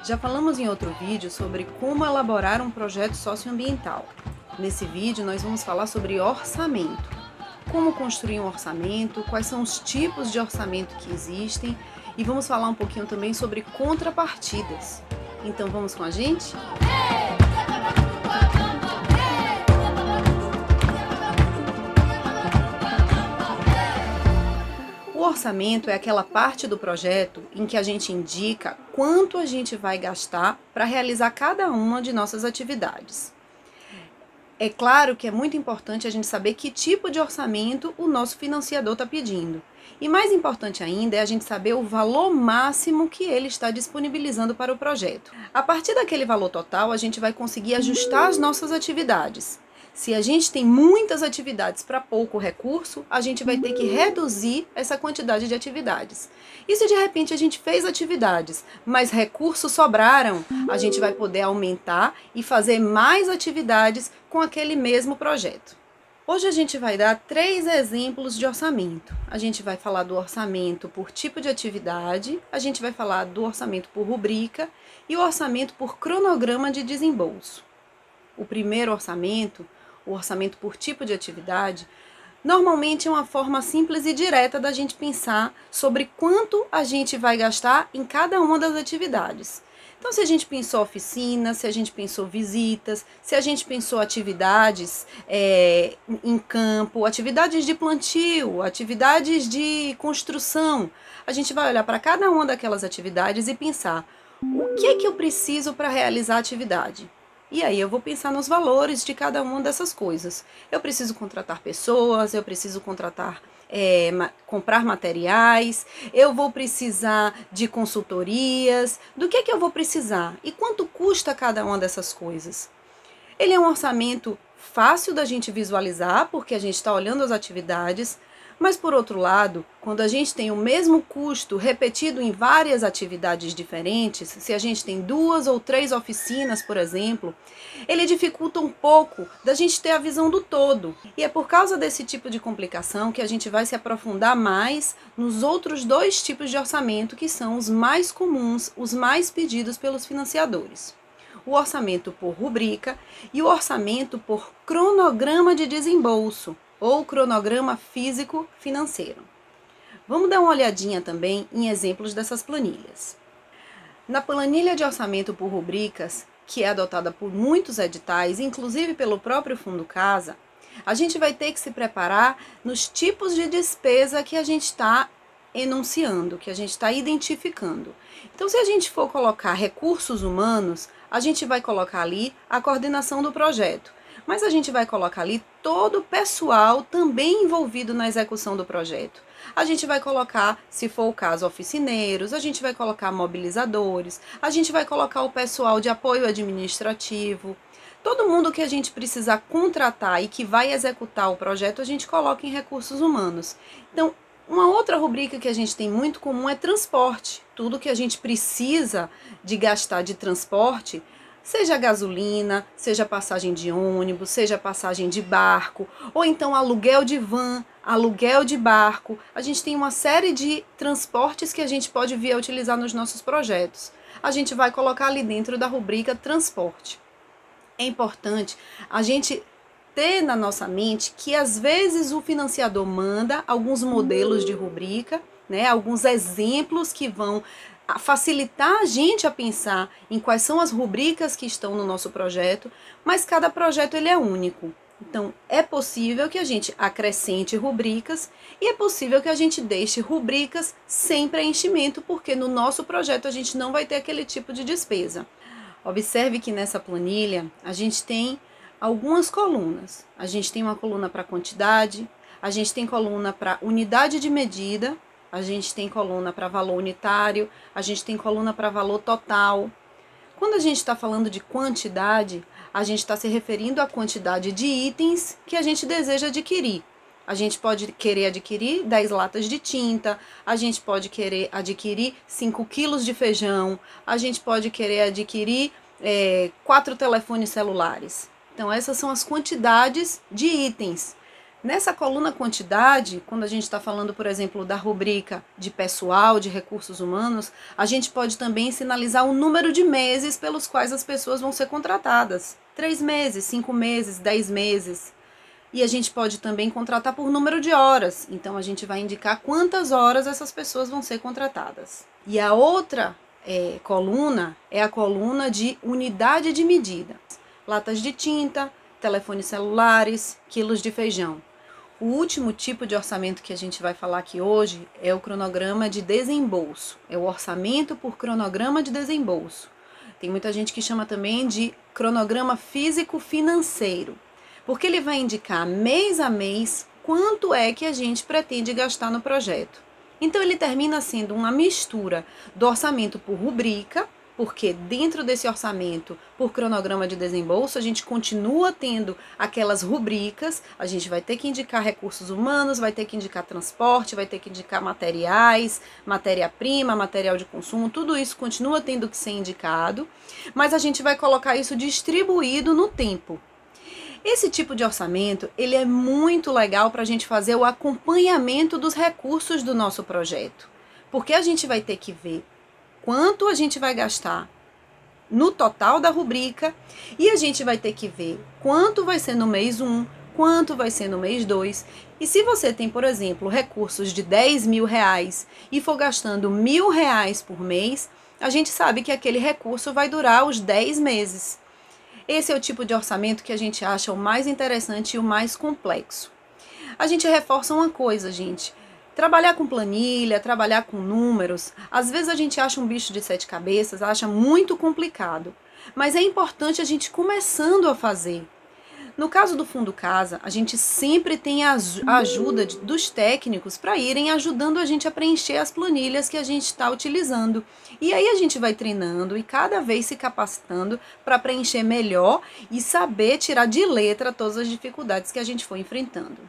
Já falamos em outro vídeo sobre como elaborar um projeto socioambiental. Nesse vídeo nós vamos falar sobre orçamento. Como construir um orçamento, quais são os tipos de orçamento que existem e vamos falar um pouquinho também sobre contrapartidas. Então vamos com a gente? O orçamento é aquela parte do projeto em que a gente indica quanto a gente vai gastar para realizar cada uma de nossas atividades. É claro que é muito importante a gente saber que tipo de orçamento o nosso financiador está pedindo. E mais importante ainda é a gente saber o valor máximo que ele está disponibilizando para o projeto. A partir daquele valor total, a gente vai conseguir ajustar as nossas atividades. Se a gente tem muitas atividades para pouco recurso, a gente vai ter que reduzir essa quantidade de atividades. E se de repente a gente fez atividades, mas recursos sobraram, a gente vai poder aumentar e fazer mais atividades com aquele mesmo projeto. Hoje a gente vai dar 3 exemplos de orçamento. A gente vai falar do orçamento por tipo de atividade, a gente vai falar do orçamento por rubrica e o orçamento por cronograma de desembolso. O primeiro orçamento, o orçamento por tipo de atividade, normalmente é uma forma simples e direta da gente pensar sobre quanto a gente vai gastar em cada uma das atividades. Então, se a gente pensou oficina, se a gente pensou visitas, se a gente pensou atividades em campo, atividades de plantio, atividades de construção, a gente vai olhar para cada uma daquelas atividades e pensar o que é que eu preciso para realizar a atividade. E aí eu vou pensar nos valores de cada uma dessas coisas. Eu preciso contratar pessoas, eu preciso comprar materiais, eu vou precisar de consultorias. Do que eu vou precisar? E quanto custa cada uma dessas coisas? Ele é um orçamento fácil da gente visualizar, porque a gente está olhando as atividades, mas por outro lado, quando a gente tem o mesmo custo repetido em várias atividades diferentes, se a gente tem 2 ou 3 oficinas, por exemplo, ele dificulta um pouco da gente ter a visão do todo. E é por causa desse tipo de complicação que a gente vai se aprofundar mais nos outros 2 tipos de orçamento que são os mais comuns, os mais pedidos pelos financiadores. O orçamento por rubrica e o orçamento por cronograma de desembolso, ou cronograma físico-financeiro. Vamos dar uma olhadinha também em exemplos dessas planilhas. Na planilha de orçamento por rubricas, que é adotada por muitos editais, inclusive pelo próprio Fundo Casa, a gente vai ter que se preparar nos tipos de despesa que a gente está enunciando, que a gente está identificando. Então, se a gente for colocar recursos humanos, a gente vai colocar ali a coordenação do projeto. Mas a gente vai colocar ali todo o pessoal também envolvido na execução do projeto. A gente vai colocar, se for o caso, oficineiros, a gente vai colocar mobilizadores, a gente vai colocar o pessoal de apoio administrativo. Todo mundo que a gente precisar contratar e que vai executar o projeto, a gente coloca em recursos humanos. Então, uma outra rubrica que a gente tem muito comum é transporte. Tudo que a gente precisa de gastar de transporte, seja gasolina, seja passagem de ônibus, seja passagem de barco, ou então aluguel de van, aluguel de barco. A gente tem uma série de transportes que a gente pode vir a utilizar nos nossos projetos. A gente vai colocar ali dentro da rubrica transporte. É importante a gente ter na nossa mente que às vezes o financiador manda alguns modelos de rubrica, né, alguns exemplos que vão facilitar a gente a pensar em quais são as rubricas que estão no nosso projeto, mas cada projeto ele é único. Então, é possível que a gente acrescente rubricas e é possível que a gente deixe rubricas sem preenchimento, porque no nosso projeto a gente não vai ter aquele tipo de despesa. Observe que nessa planilha a gente tem algumas colunas. A gente tem uma coluna para quantidade, a gente tem coluna para unidade de medida, a gente tem coluna para valor unitário, a gente tem coluna para valor total. Quando a gente está falando de quantidade, a gente está se referindo à quantidade de itens que a gente deseja adquirir. A gente pode querer adquirir 10 latas de tinta, a gente pode querer adquirir 5 quilos de feijão, a gente pode querer adquirir 4 telefones celulares. Então essas são as quantidades de itens. Nessa coluna quantidade, quando a gente está falando, por exemplo, da rubrica de pessoal, de recursos humanos, a gente pode também sinalizar o número de meses pelos quais as pessoas vão ser contratadas. 3 meses, 5 meses, 10 meses. E a gente pode também contratar por número de horas. Então, a gente vai indicar quantas horas essas pessoas vão ser contratadas. E a outra coluna é a coluna de unidade de medida. Latas de tinta, telefones celulares, quilos de feijão. O último tipo de orçamento que a gente vai falar aqui hoje é o cronograma de desembolso. É o orçamento por cronograma de desembolso. Tem muita gente que chama também de cronograma físico-financeiro, porque ele vai indicar mês a mês quanto é que a gente pretende gastar no projeto. Então ele termina sendo uma mistura do orçamento por rubrica, porque dentro desse orçamento, por cronograma de desembolso, a gente continua tendo aquelas rubricas, a gente vai ter que indicar recursos humanos, vai ter que indicar transporte, vai ter que indicar materiais, matéria-prima, material de consumo, tudo isso continua tendo que ser indicado, mas a gente vai colocar isso distribuído no tempo. Esse tipo de orçamento, ele é muito legal para a gente fazer o acompanhamento dos recursos do nosso projeto, porque a gente vai ter que ver quanto a gente vai gastar no total da rubrica e a gente vai ter que ver quanto vai ser no mês 1, quanto vai ser no mês 2. E se você tem, por exemplo, recursos de 10 mil reais e for gastando R$ 1.000 por mês, a gente sabe que aquele recurso vai durar os 10 meses. Esse é o tipo de orçamento que a gente acha o mais interessante e o mais complexo. A gente reforça uma coisa, gente. Trabalhar com planilha, trabalhar com números, às vezes a gente acha um bicho de 7 cabeças, acha muito complicado. Mas é importante a gente começando a fazer. No caso do Fundo Casa, a gente sempre tem a ajuda dos técnicos para irem ajudando a gente a preencher as planilhas que a gente está utilizando. E aí a gente vai treinando e cada vez se capacitando para preencher melhor e saber tirar de letra todas as dificuldades que a gente for enfrentando.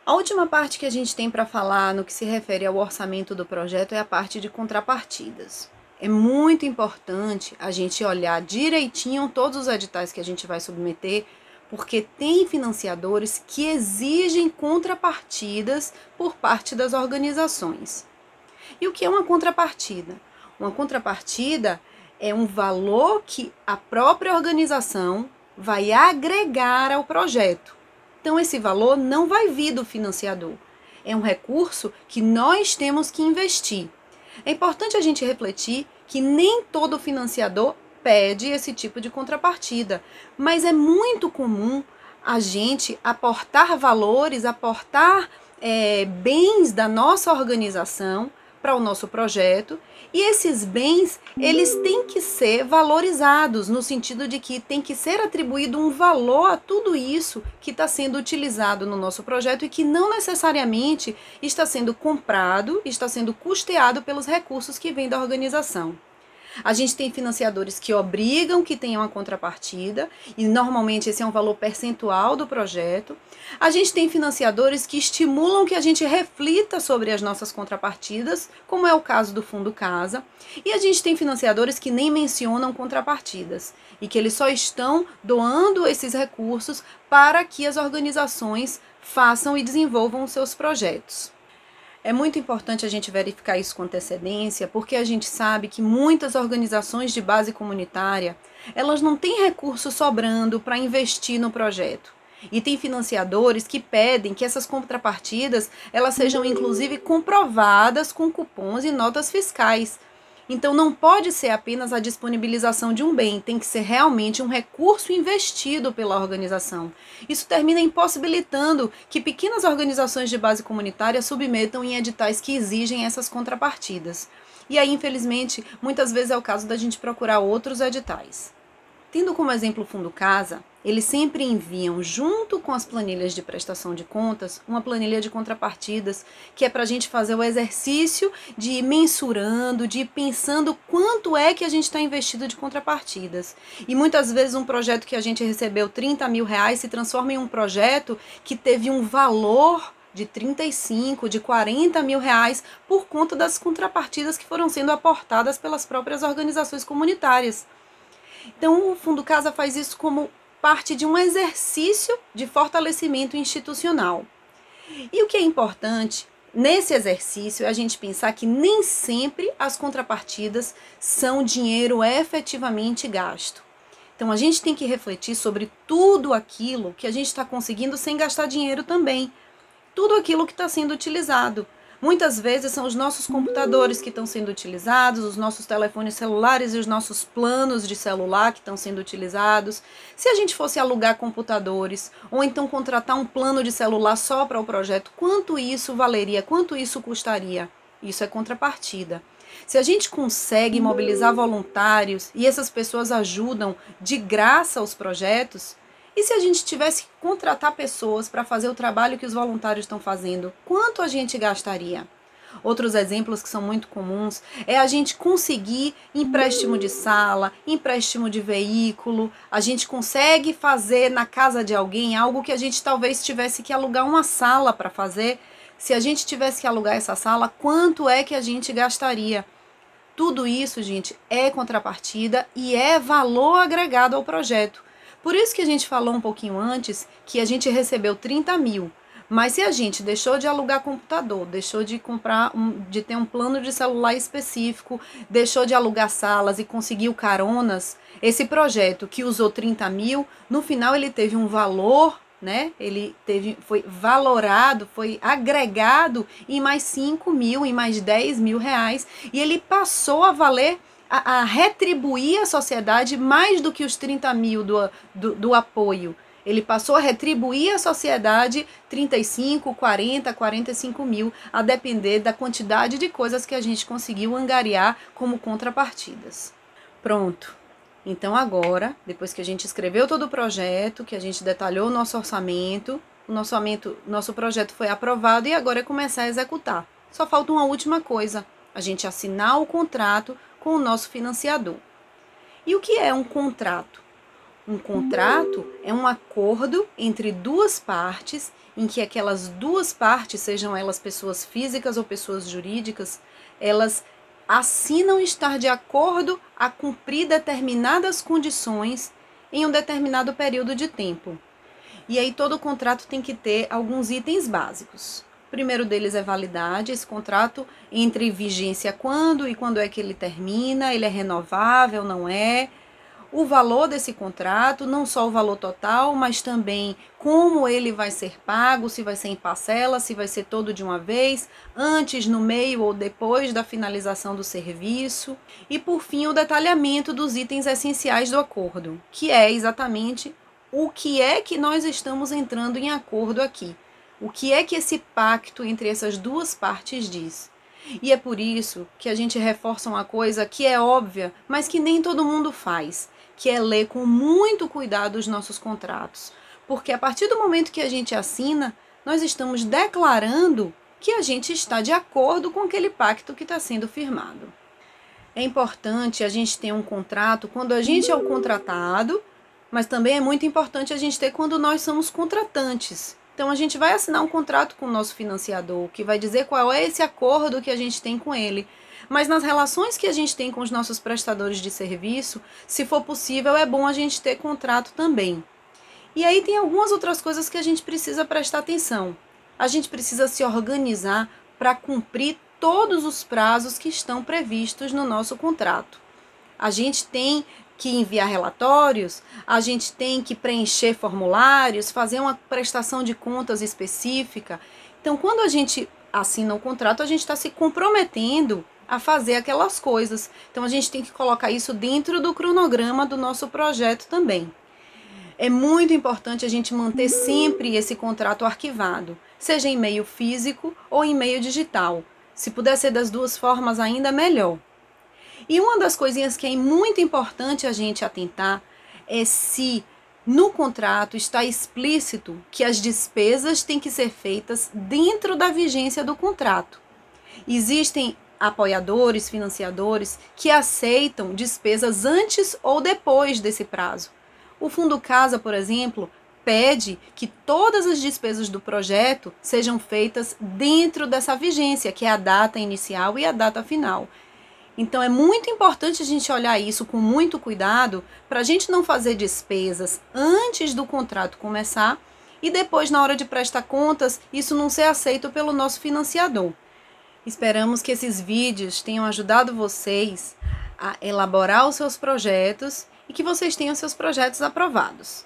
A última parte que a gente tem para falar no que se refere ao orçamento do projeto é a parte de contrapartidas. É muito importante a gente olhar direitinho todos os editais que a gente vai submeter, porque tem financiadores que exigem contrapartidas por parte das organizações. E o que é uma contrapartida? Uma contrapartida é um valor que a própria organização vai agregar ao projeto. Então, esse valor não vai vir do financiador. É um recurso que nós temos que investir. É importante a gente refletir que nem todo financiador pede esse tipo de contrapartida, mas é muito comum a gente aportar valores, aportar bens da nossa organização para o nosso projeto, e esses bens, eles têm que ser valorizados, no sentido de que tem que ser atribuído um valor a tudo isso que está sendo utilizado no nosso projeto e que não necessariamente está sendo comprado, está sendo custeado pelos recursos que vêm da organização. A gente tem financiadores que obrigam que tenha uma contrapartida, e normalmente esse é um valor percentual do projeto. A gente tem financiadores que estimulam que a gente reflita sobre as nossas contrapartidas, como é o caso do Fundo Casa. E a gente tem financiadores que nem mencionam contrapartidas, e que eles só estão doando esses recursos para que as organizações façam e desenvolvam os seus projetos. É muito importante a gente verificar isso com antecedência, porque a gente sabe que muitas organizações de base comunitária, elas não têm recurso sobrando para investir no projeto. E tem financiadores que pedem que essas contrapartidas, elas sejam inclusive comprovadas com cupons e notas fiscais. Então não pode ser apenas a disponibilização de um bem, tem que ser realmente um recurso investido pela organização. Isso termina impossibilitando que pequenas organizações de base comunitária submetam em editais que exigem essas contrapartidas. E aí, infelizmente, muitas vezes é o caso da gente procurar outros editais. Tendo como exemplo o Fundo Casa, eles sempre enviam, junto com as planilhas de prestação de contas, uma planilha de contrapartidas, que é para a gente fazer o exercício de ir mensurando, de ir pensando quanto é que a gente está investido de contrapartidas. E muitas vezes um projeto que a gente recebeu R$30 mil se transforma em um projeto que teve um valor de 35, de 40 mil reais por conta das contrapartidas que foram sendo aportadas pelas próprias organizações comunitárias. Então, o Fundo Casa faz isso como parte de um exercício de fortalecimento institucional. E o que é importante nesse exercício é a gente pensar que nem sempre as contrapartidas são dinheiro efetivamente gasto. Então a gente tem que refletir sobre tudo aquilo que a gente está conseguindo sem gastar dinheiro também. Tudo aquilo que está sendo utilizado. Muitas vezes são os nossos computadores que estão sendo utilizados, os nossos telefones celulares e os nossos planos de celular que estão sendo utilizados. Se a gente fosse alugar computadores ou então contratar um plano de celular só para o projeto, quanto isso valeria? Quanto isso custaria? Isso é contrapartida. Se a gente consegue mobilizar voluntários e essas pessoas ajudam de graça aos projetos, e se a gente tivesse que contratar pessoas para fazer o trabalho que os voluntários estão fazendo, quanto a gente gastaria? Outros exemplos que são muito comuns é a gente conseguir empréstimo de sala, empréstimo de veículo, a gente consegue fazer na casa de alguém algo que a gente talvez tivesse que alugar uma sala para fazer. Se a gente tivesse que alugar essa sala, quanto é que a gente gastaria? Tudo isso, gente, é contrapartida e é valor agregado ao projeto. Por isso que a gente falou um pouquinho antes que a gente recebeu 30 mil. Mas se a gente deixou de alugar computador, deixou de de ter um plano de celular específico, deixou de alugar salas e conseguiu caronas, esse projeto que usou 30 mil, no final ele teve um valor, né? Foi valorado, foi agregado em mais 5 mil, em mais 10 mil reais, e ele passou a valer, a retribuir à sociedade mais do que os 30 mil do apoio. Ele passou a retribuir à sociedade 35, 40, 45 mil, a depender da quantidade de coisas que a gente conseguiu angariar como contrapartidas. Pronto. Então agora, depois que a gente escreveu todo o projeto, que a gente detalhou o nosso orçamento, nosso projeto foi aprovado e agora é começar a executar. Só falta uma última coisa, a gente assinar o contrato com o nosso financiador. E o que é um contrato? Um contrato é um acordo entre duas partes, em que aquelas duas partes, sejam elas pessoas físicas ou pessoas jurídicas, elas assinam estar de acordo a cumprir determinadas condições em um determinado período de tempo. E aí todo contrato tem que ter alguns itens básicos. O primeiro deles é validade. Esse contrato entra em vigência quando e quando é que ele termina, ele é renovável, não é? O valor desse contrato, não só o valor total, mas também como ele vai ser pago, se vai ser em parcela, se vai ser todo de uma vez, antes, no meio ou depois da finalização do serviço. E, por fim, o detalhamento dos itens essenciais do acordo, que é exatamente o que é que nós estamos entrando em acordo aqui. O que é que esse pacto entre essas duas partes diz. E é por isso que a gente reforça uma coisa que é óbvia, mas que nem todo mundo faz, que é ler com muito cuidado os nossos contratos. Porque a partir do momento que a gente assina, nós estamos declarando que a gente está de acordo com aquele pacto que está sendo firmado. É importante a gente ter um contrato quando a gente é o contratado, mas também é muito importante a gente ter quando nós somos contratantes. Então a gente vai assinar um contrato com o nosso financiador, que vai dizer qual é esse acordo que a gente tem com ele. Mas nas relações que a gente tem com os nossos prestadores de serviço, se for possível, é bom a gente ter contrato também. E aí tem algumas outras coisas que a gente precisa prestar atenção. A gente precisa se organizar para cumprir todos os prazos que estão previstos no nosso contrato. A gente tem que enviar relatórios, a gente tem que preencher formulários, fazer uma prestação de contas específica. Então, quando a gente assina o contrato, a gente está se comprometendo a fazer aquelas coisas. Então, a gente tem que colocar isso dentro do cronograma do nosso projeto também. É muito importante a gente manter sempre esse contrato arquivado, seja em meio físico ou em meio digital. Se puder ser das duas formas, ainda melhor. E uma das coisinhas que é muito importante a gente atentar é se no contrato está explícito que as despesas têm que ser feitas dentro da vigência do contrato. Existem apoiadores, financiadores que aceitam despesas antes ou depois desse prazo. O Fundo Casa, por exemplo, pede que todas as despesas do projeto sejam feitas dentro dessa vigência, que é a data inicial e a data final. Então é muito importante a gente olhar isso com muito cuidado para a gente não fazer despesas antes do contrato começar e depois, na hora de prestar contas, isso não ser aceito pelo nosso financiador. Esperamos que esses vídeos tenham ajudado vocês a elaborar os seus projetos e que vocês tenham seus projetos aprovados.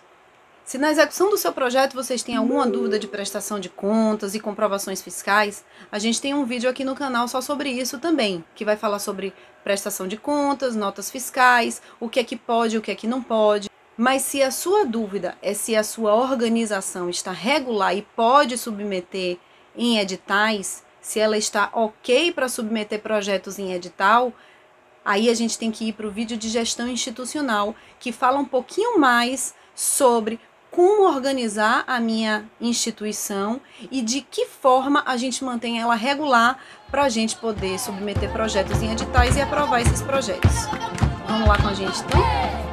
Se na execução do seu projeto vocês têm alguma dúvida de prestação de contas e comprovações fiscais, a gente tem um vídeo aqui no canal só sobre isso também, que vai falar sobre prestação de contas, notas fiscais, o que é que pode e o que é que não pode. Mas se a sua dúvida é se a sua organização está regular e pode submeter em editais, se ela está ok para submeter projetos em edital, aí a gente tem que ir para o vídeo de gestão institucional, que fala um pouquinho mais sobre como organizar a minha instituição e de que forma a gente mantém ela regular para a gente poder submeter projetos em editais e aprovar esses projetos. Vamos lá com a gente então?